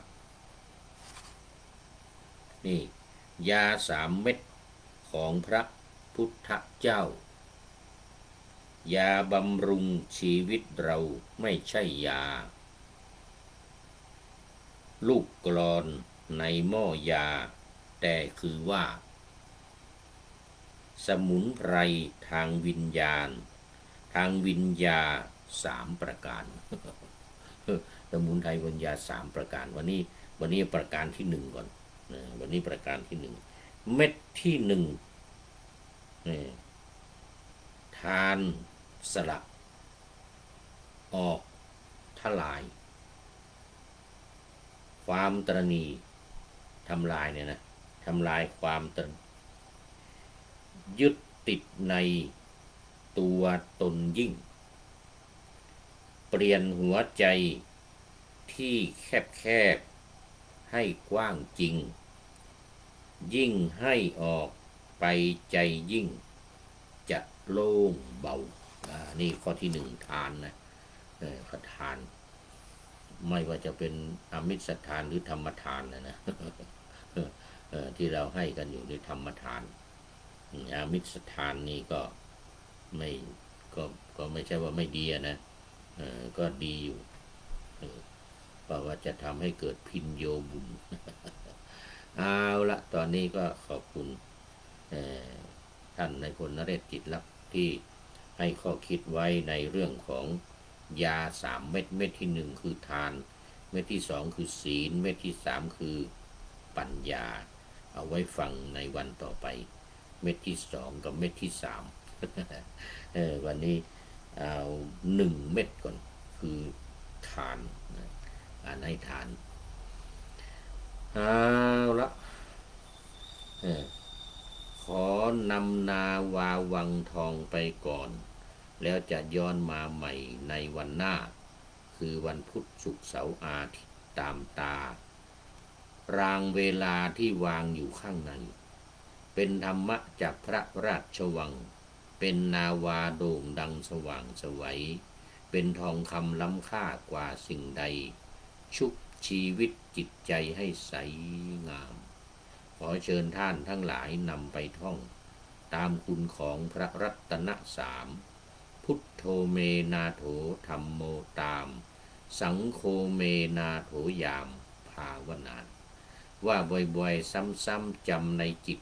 นี่ยา3 เม็ดของพระพุทธเจ้ายาบำรุงชีวิตเราไม่ใช่ยาลูกกลอนในหม้อยาแต่คือว่าสมุนไพรทางวิญญาณ3 ประการสมุนไพรวิญญาณ3 ประการวันนี้ประการที่1ก่อนวันนี้ประการที่1เม็ดที่1ทานสละออกทลายความตระหนี่ทำลายเนี่ยนะทำลายความยึดติดในตัวตนยิ่งเปลี่ยนหัวใจที่แคบให้กว้างจริงยิ่งให้ออกไปใจยิ่งจะโล่งเบานี่ข้อที่1ทานนะทานไม่ว่าจะเป็นอมิสทานหรือธรรมทานนะที่เราให้กันอยู่ในธรรมทานอามิสทานนี่ก็ไม่ใช่ว่าไม่ดีนะก็ดีอยู่เพราะว่าจะทำให้เกิดพินโยบุญเอาละตอนนี้ก็ขอบคุณท่านนายพลนเรศจิตลักษณ์ที่ ให้ข้อคิดไว้ในเรื่องของยา3 เม็ดเม็ดที่1คือทานเม็ดที่2คือศีลเม็ดที่3คือปัญญาเอาไว้ฟังในวันต่อไปเม็ดที่2กับเม็ดที่3 วันนี้เอา1 เม็ดก่อนคือทานอ่านให้ทานเอาละขอนำนาวาวังทองไปก่อนแล้วจะย้อนมาใหม่ในวันหน้าคือวันพุธศุกร์เสาร์อาทิตย์ตามตารางเวลาที่วางอยู่ข้างในเป็นธรรมะจากพระราชวังเป็นนาวาโด่งดังสว่างไสวเป็นทองคำล้ำค่ากว่าสิ่งใดชุบชีวิตจิตใจให้ใสงามขอเชิญท่านทั้งหลายนำไปท่องตามคุณของพระรัตนสามพุทโธเมนาโถธัมโมตามสังโฆเมนาโถยามภาวนาว่าบ่อยๆซ้ำๆจำในจิต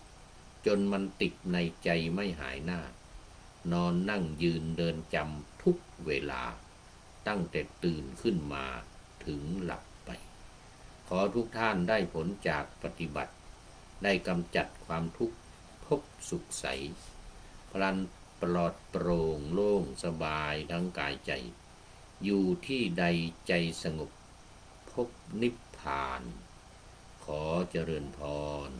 จนมันติดในใจไม่หายหน้านอนนั่งยืนเดินจำทุกเวลาตั้งแต่ตื่นขึ้นมาถึงหลับไปขอทุกท่านได้ผลจากปฏิบัติได้กำจัดความทุกข์พบสุขใสพลันปลอดโปร่งโล่งสบายทั้งกายใจอยู่ที่ใดใจสงบพบนิพพานขอเจริญพร